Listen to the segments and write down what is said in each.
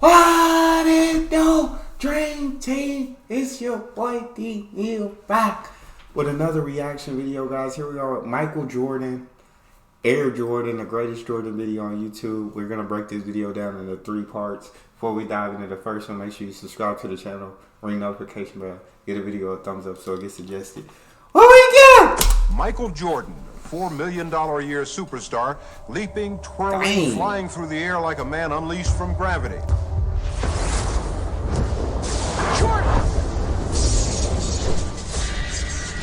What it do, Dream Team? It's your boy D Neal back with another reaction video, guys. Here we are with Michael Jordan, Air Jordan, the greatest Jordan video on YouTube. We're gonna break this video down into 3 parts. Before we dive into the first one, make sure you subscribe to the channel, ring notification bell, give the video a thumbs up so it gets suggested. What we got? Michael Jordan, $4 million a year superstar, leaping, twirling, flying through the air like a man unleashed from gravity. Jordan!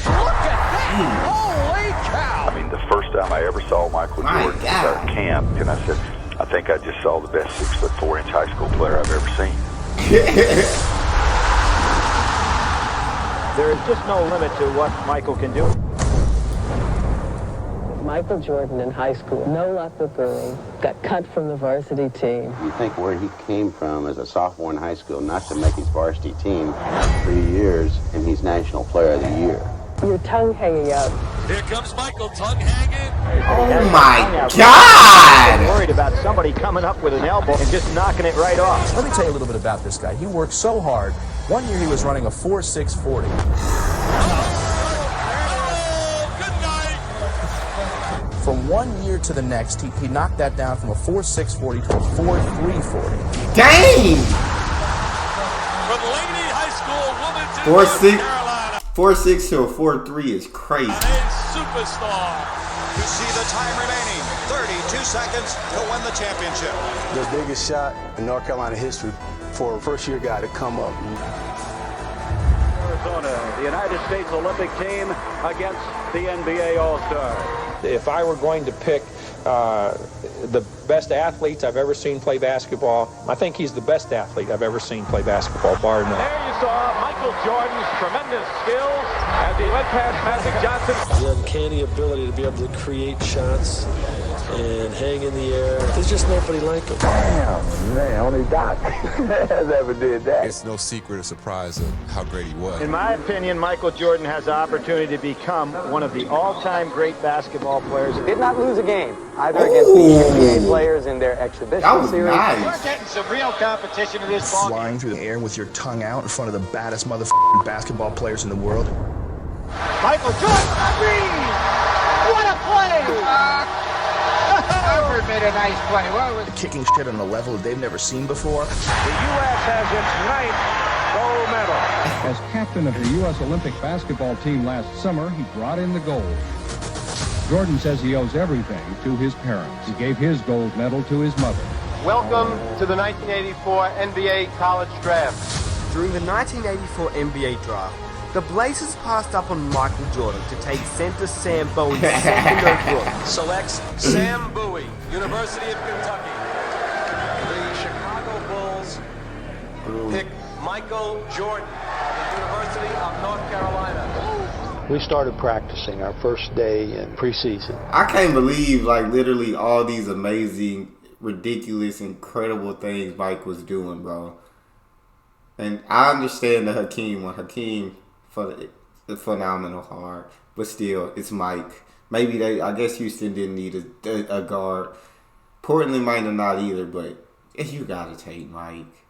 Look at that! Holy cow! I mean, the first time I ever saw Michael Jordan was at camp, and I said, I think I just saw the best 6'4" high school player I've ever seen. There is just no limit to what Michael can do. Michael Jordan in high school, no luck with girls, got cut from the varsity team. You think where he came from as a sophomore in high school, not to make his varsity team 3 years, and he's National Player of the Year. Your tongue hanging out. Here comes Michael, tongue hanging. Oh my God! Worried about somebody coming up with an elbow and just knocking it right off. Let me tell you a little bit about this guy. He worked so hard. One year he was running a 4.640. From 1 year to the next, he knocked that down from a 4.640 to a 4.340. Dang! From Lady High School, woman to 4.6 to a 4.3 is crazy. a superstar. You see the time remaining, 32 seconds to win the championship. The biggest shot in North Carolina history for a first-year guy to come up. Arizona, the United States Olympic team against the NBA All-Stars. If I were going to pick the best athletes I've ever seen play basketball, I think he's the best athlete I've ever seen play basketball, bar none. There you saw Michael Jordan's tremendous skills as he went past Magic Johnson. The uncanny ability to be able to create shots and hang in the air. There's just nobody like him. Damn, man, only Doc has ever did that. It's no secret or surprise of how great he was. In my opinion, Michael Jordan has the opportunity to become one of the all-time great basketball players. Did not lose a game, either against the NBA players in their exhibition series. Nice. We're getting some real competition in this ball. Flying through the air with your tongue out in front of the baddest motherfucking basketball players in the world. Michael Jordan, what a play! Harvard made a nice play. What was Kicking shit on a level that they've never seen before. The U.S. has its 9th gold medal. As captain of the U.S. Olympic basketball team last summer, he brought in the gold. Jordan says he owes everything to his parents. He gave his gold medal to his mother. Welcome to the 1984 NBA College Draft. During the 1984 NBA Draft, the Blazers passed up on Michael Jordan to take center Sam Bowie's second overall. Selects Sam Bowie, University of Kentucky. The Chicago Bulls pick Michael Jordan, the University of North Carolina. We started practicing our first day in preseason. I can't believe, like, literally all these amazing, ridiculous, incredible things Mike was doing, bro. And I understand the Hakeem one. Hakeem for the phenomenal hard, but still, it's Mike. Maybe I guess Houston didn't need a guard. Portland might have not either, but you gotta take Mike.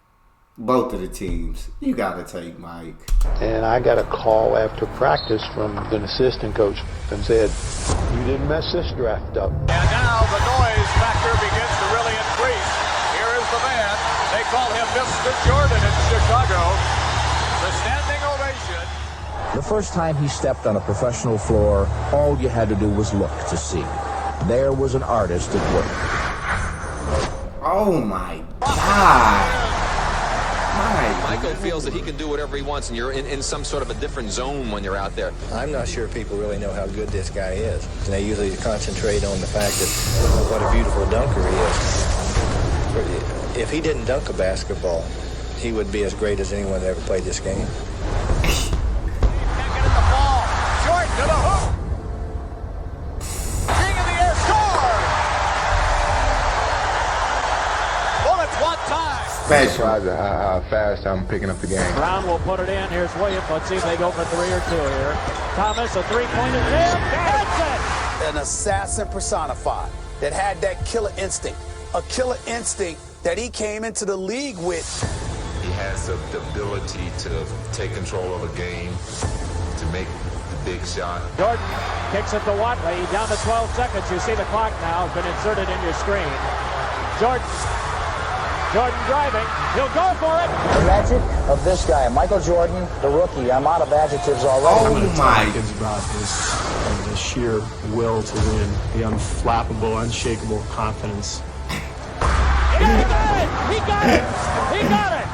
Both of the teams, you gotta take Mike. And I got a call after practice from an assistant coach and said, "You didn't mess this draft up." And now the noise factor begins to really increase. Here is the man. They call him Mr. Jordan in Chicago. The standing ovation. The first time he stepped on a professional floor, all you had to do was look to see. There was an artist at work. Oh my God. Michael feels that he can do whatever he wants, and you're in some sort of a different zone when you're out there. I'm not sure people really know how good this guy is. And they usually concentrate on the fact that what a beautiful dunker he is. If he didn't dunk a basketball, he would be as great as anyone that ever played this game. Can't get at the ball. Jordan to the hoop. King of the air scored. Bullets one time. Special. How fast I'm picking up the game. Brown will put it in. Here's Williams. Let's see if they go for 3 or 2 here. Thomas, a three-pointer there. That's it. An assassin personified that had that killer instinct. A killer instinct that he came into the league with. He has the ability to take control of a game, to make the big shot. Jordan kicks it to Watley, down to 12 seconds. You see the clock now has been inserted in your screen. Jordan driving, he'll go for it. The magic of this guy, Michael Jordan, the rookie. I'm out of adjectives already. Oh my! About his sheer will to win, the unflappable, unshakable confidence. He got it! He got it! He got it!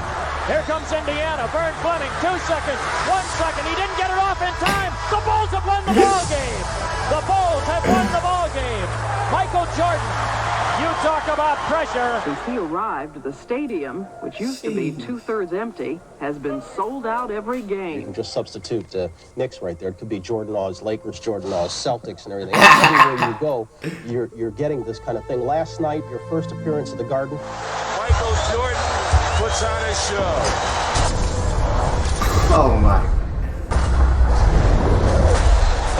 Here comes Indiana. Vern Fleming, 2 seconds, 1 second. He didn't get it off in time. The Bulls have won the ball game. The Bulls have won the ball game. Michael Jordan. You talk about pressure. Since he arrived, the stadium, which used to be 2/3 empty, has been sold out every game. You can just substitute Knicks right there. It could be Jordan Law's Lakers, Jordan Law's Celtics, and everything. Everywhere you go, you're getting this kind of thing. Last night, your first appearance at the Garden. Michael Jordan puts on a show. Oh my!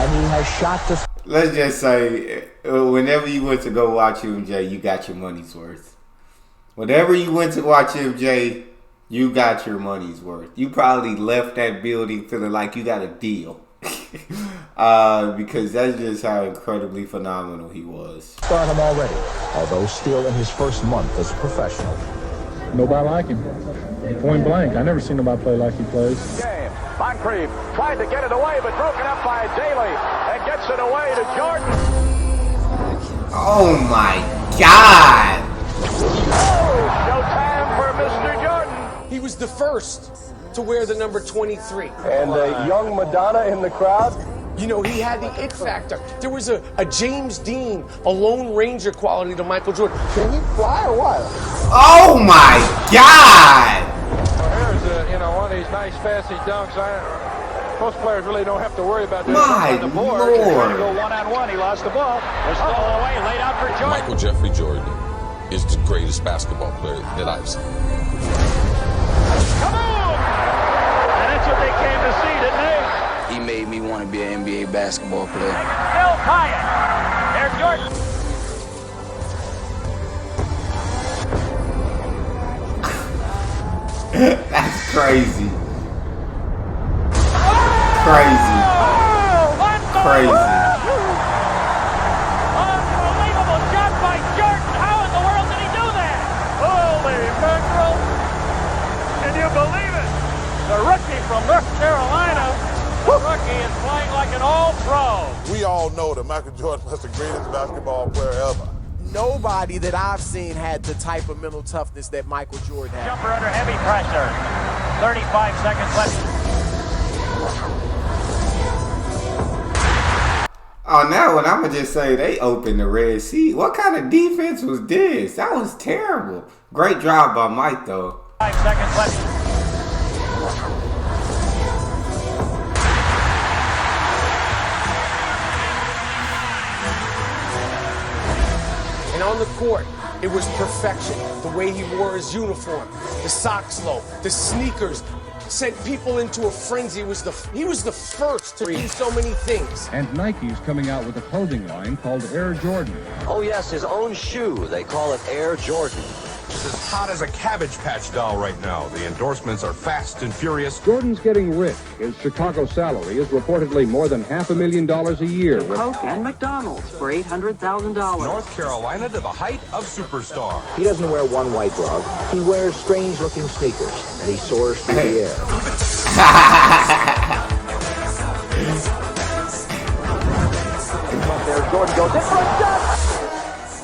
And he has shot the. Let's just say, whenever you went to go watch MJ, you got your money's worth. Whenever you went to watch MJ, you got your money's worth. You probably left that building feeling like you got a deal. Because that's just how incredibly phenomenal he was. Start him already, although still in his first month as a professional. Nobody like him. Point blank. I never seen nobody play like he plays. Game. Moncrief tried to get it away, but broken up by Daly and gets it away to Jordan. Oh my God! Oh, showtime for Mr. Jordan. He was the first to wear the number 23. And young Madonna in the crowd. You know, he had the it factor. There was a James Dean, a Lone Ranger quality to Michael Jordan. Can he fly or what? Oh my God! Well, here's one of these nice fancy dunks. Most players really don't have to worry about that. My On the board. Lord! Trying to go one-on-one. He lost the ball. Was stolen away, laid out for Jordan. Michael Jeffrey Jordan is the greatest basketball player that I've seen. Kaboom! And that's what they came to see, didn't they? He made me want to be an NBA basketball player. They can still tie it. There's Jordan. That's crazy. Crazy. Crazy. Unbelievable shot by Jordan. How in the world did he do that? Holy mackerel. Can you believe it? The rookie from North Carolina. The rookie is playing like an all-pro. We all know that Michael Jordan was the greatest basketball player ever. Nobody that I've seen had the type of mental toughness that Michael Jordan had. Jumper under heavy pressure. 35 seconds left. Oh, now what I'm going to just say, they opened the Red Sea. What kind of defense was this? That was terrible. Great job by Mike, though. 5 seconds left. And on the court, it was perfection. The way he wore his uniform, the socks low, the sneakers, sent people into a frenzy. He was the first to do so many things. And Nike's coming out with a clothing line called Air Jordan. Oh yes, his own shoe. They call it Air Jordan. It's as hot as a Cabbage Patch doll right now. The endorsements are fast and furious. Jordan's getting rich. His Chicago salary is reportedly more than $500,000 a year. Coke and McDonald's for $800,000. North Carolina to the height of superstar. He doesn't wear one white glove. He wears strange-looking sneakers, and he soars through the air. There, Jordan goes in for a shot.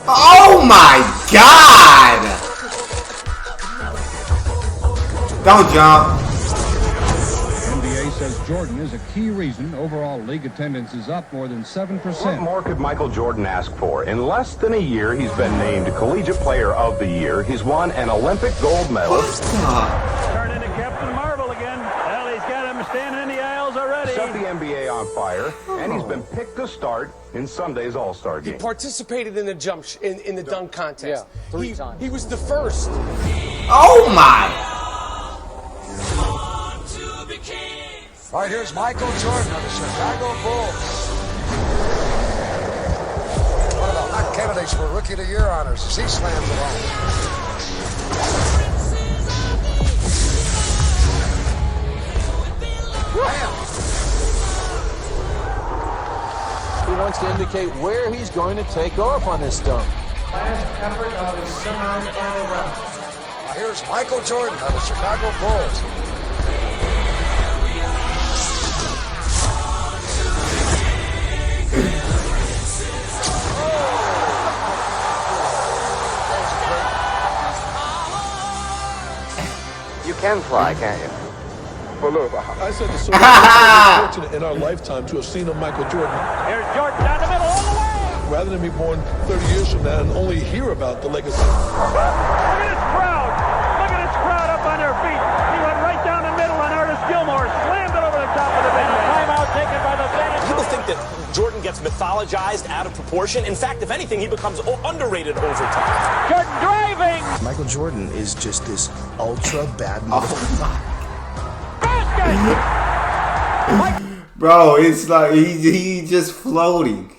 Oh my God! Don't jump. NBA says Jordan is a key reason overall league attendance is up more than 7%. What more could Michael Jordan ask for? In less than a year, he's been named Collegiate Player of the Year. He's won an Olympic gold medal. Turn into Captain Marvel again. Well, he's got him standing in the aisles already. Set the NBA on fire, and he's been picked to start in Sunday's All-Star game. He participated in the in the dunk contest. Yeah, 3 times. He was the first. Oh my! All right, here's Michael Jordan of the Chicago Bulls. One of the hot candidates for Rookie of the Year honors as he slams it home. He wants to indicate where he's going to take off on this dunk. Last effort of his semi-final round. Here's Michael Jordan of the Chicago Bulls. You can fly, can't you? Well, look, I said the so fortunate in our lifetime to have seen a Michael Jordan. Here's Jordan down the middle, all the way. Rather than be born 30 years from now and only hear about the legacy. Look at this crowd. Look at this crowd up on their feet. He went right down the middle, and Artis Gilmore slammed it over the top of the big man. Timeout taken by the bench. People think that Jordan gets mythologized out of proportion. In fact, if anything, he becomes underrated over time. Jordan driving. Michael Jordan is just this ultra bad Bro, it's like he's just floating.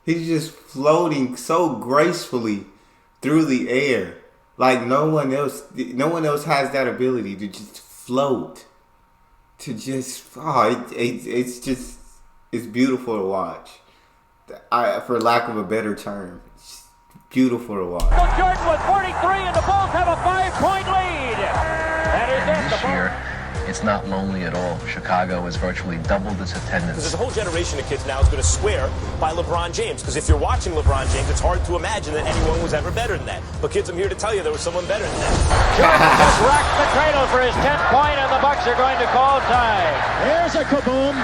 He's just floating so gracefully through the air. Like no one else has that ability to just float. To just it's beautiful to watch. For lack of a better term, it's beautiful to watch. Jordan with 43, and the Bulls have a 5-point lead. That is it. This year, it's not lonely at all. Chicago has virtually doubled its attendance. There's a whole generation of kids now who's going to swear by LeBron James. Because if you're watching LeBron James, it's hard to imagine that anyone was ever better than that. But kids, I'm here to tell you there was someone better than that. Jordan just rocked the cradle for his 10th point, and the Bucks are going to call time. There's a kaboom.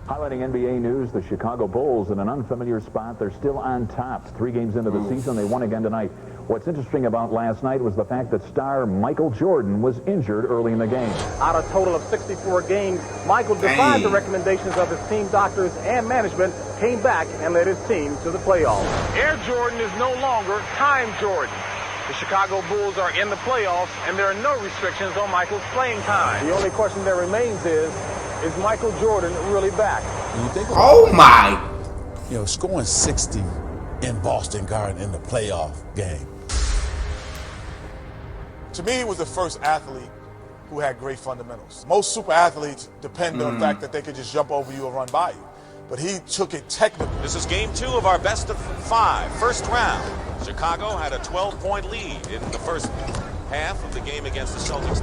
Highlighting NBA news, the Chicago Bulls in an unfamiliar spot. They're still on top. 3 games into the season, they won again tonight. What's interesting about last night was the fact that star Michael Jordan was injured early in the game. Out of a total of 64 games, Michael defied the recommendations of his team doctors and management, came back and led his team to the playoffs. Air Jordan is no longer Time Jordan. The Chicago Bulls are in the playoffs, and there are no restrictions on Michael's playing time. The only question that remains is Michael Jordan really back? When you think about my! Scoring 60 in Boston Garden in the playoff game. To me, he was the first athlete who had great fundamentals. Most super athletes depend on the fact that they could just jump over you and run by you. But he took it technically. This is game 2 of our best of 5, first round. Chicago had a 12-point lead in the first half of the game against the Celtics.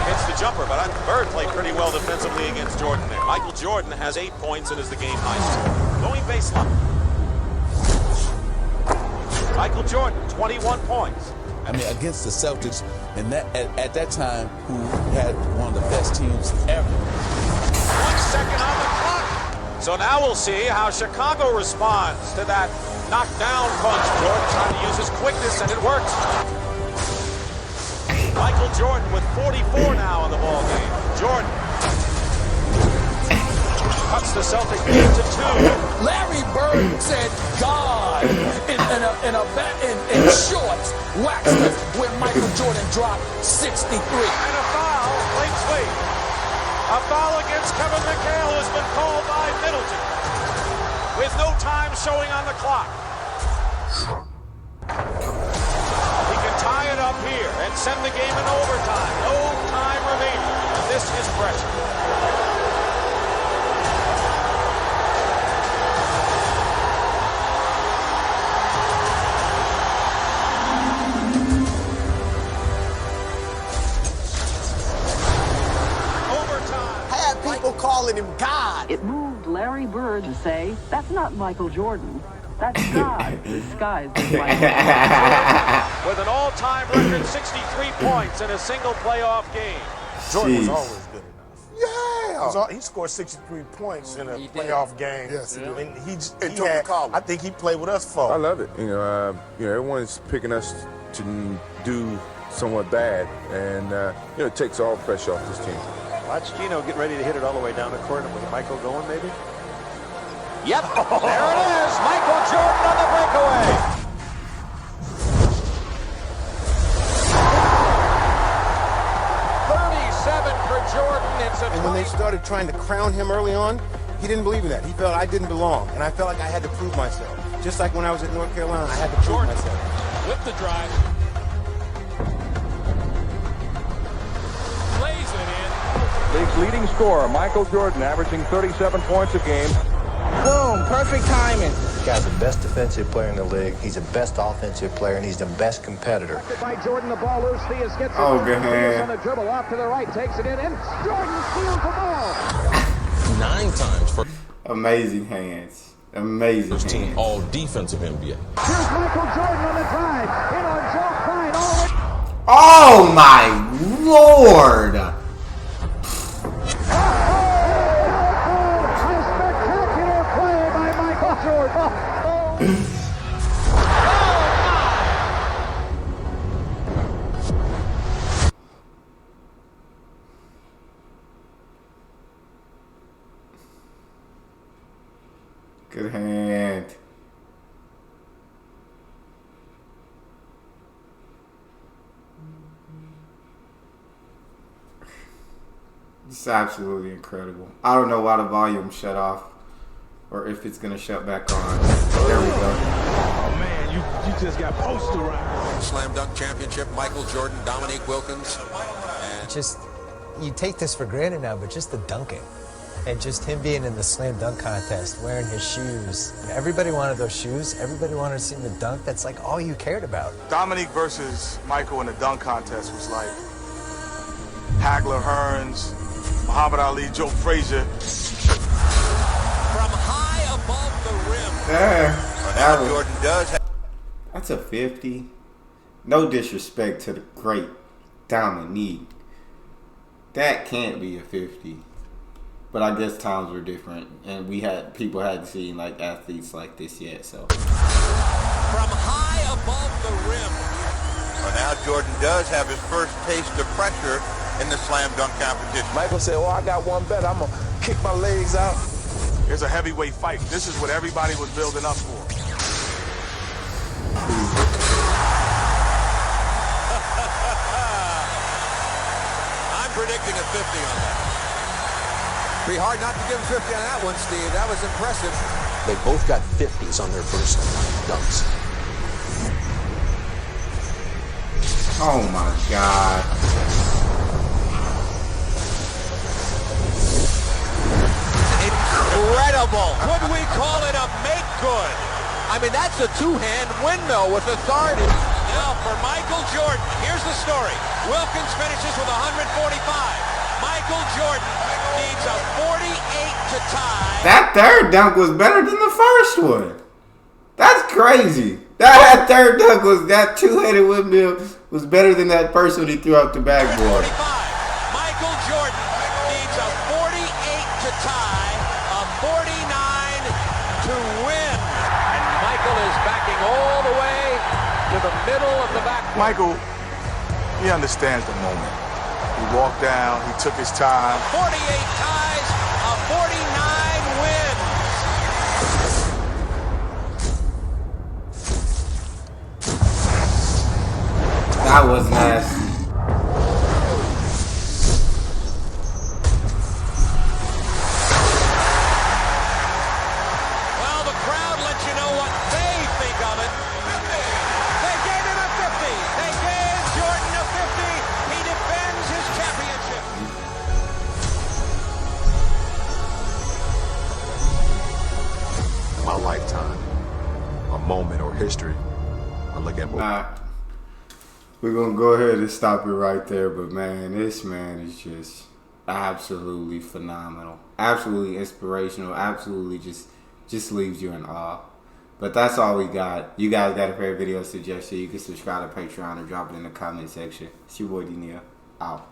It's the jumper, but Bird played pretty well defensively against Jordan there. Michael Jordan has 8 points and is the game high scorer. Going baseline. Michael Jordan, 21 points. I mean, against the Celtics, and at that time, who had one of the best teams ever. 1 second on the clock. So now we'll see how Chicago responds to that knockdown punch. Jordan trying to use his quickness, and it works. Michael Jordan with 44 now in the ball game. Jordan cuts the Celtic lead to 2. Larry Bird said, "God," in shorts, waxed it when Michael Jordan dropped 63. And a foul, late sweep. A foul against Kevin McHale has been called by Middleton with no time showing on the clock. He can tie it up here and send the game in overtime. No time remaining. And this is pressure. Calling him God. It moved Larry Bird to say, "That's not Michael Jordan. That's God disguised as Michael Jordan." With an all-time record 63 points in a single playoff game. Jordan was always good enough. Yeah. He scored 63 points in a playoff game. Yes, he did. I think he played with us for. I love it. Everyone's picking us to do somewhat bad, and it takes all pressure off this team. Watch Gino get ready to hit it all the way down the court. With Michael going, maybe? Yep, there it is. Michael Jordan on the breakaway. 37 for Jordan. And when they started trying to crown him early on, He didn't believe in that. He felt I didn't belong, and I felt like I had to prove myself. Just like when I was at North Carolina, I had to prove myself. With the drive. Lays it in. League's leading scorer, Michael Jordan, averaging 37 points a game. Boom, perfect timing. This guy's the best defensive player in the league. He's the best offensive player, and he's the best competitor. By Jordan, the ball loose. Theus gets it. Oh, good hand. On a dribble off to the right, takes it in, and Jordan steals the ball. 9 times for amazing hands. Amazing hands. Team all defensive NBA. Here's Michael Jordan on the drive. In on Joe Klein. All the way. Oh my Lord! Good hand. It's absolutely incredible. I don't know why the volume shut off or if it's gonna shut back on. There we go. Oh man, you just got posterized. Slam dunk championship, Michael Jordan, Dominique Wilkins. And just, you take this for granted now, but just the dunking. And just him being in the slam dunk contest, wearing his shoes. Everybody wanted those shoes. Everybody wanted to see him the dunk. That's like all you cared about. Dominique versus Michael in the dunk contest was like Hagler, Hearns, Muhammad Ali, Joe Frazier. From high above the rim. That Jordan does have. That's a 50. No disrespect to the great Dominique. That can't be a 50. But I guess times were different, and people hadn't seen like athletes like this yet. So from high above the rim. Well, now Jordan does have his first taste of pressure in the slam dunk competition. Michael said, "Well, I got one better. I'm gonna kick my legs out." It's a heavyweight fight. This is what everybody was building up for. I'm predicting a 50 on that. Be hard not to give him 50 on that one, Steve. That was impressive. They both got 50s on their first dunks. oh my God. Incredible. Could we call it a make good? I mean, that's a two-hand windmill with authority. Now for Michael Jordan, here's the story. Wilkins finishes with 145. Michael Jordan needs a 48 to tie. That third dunk was better than the first one. That's crazy. That third dunk was, that two-headed windmill was better than that first one he threw up the backboard. Michael Jordan needs a 48 to tie, a 49 to win. And Michael is backing all the way to the middle of the backboard. Michael, he understands the moment. He walked down, he took his time. 48 ties, a 49 wins. That was nasty. Well, the crowd lets you know what they think of it. They gave him a 50. They gave Jordan a 50. He defends his championship. My lifetime, a moment or history. I look at both. We're going to go ahead and stop it right there. But, man, this man is just absolutely phenomenal. Absolutely inspirational. Absolutely just leaves you in awe. But that's all we got. You guys got a favorite video suggestion, you can subscribe to Patreon or drop it in the comment section. It's your boy Neal. Out.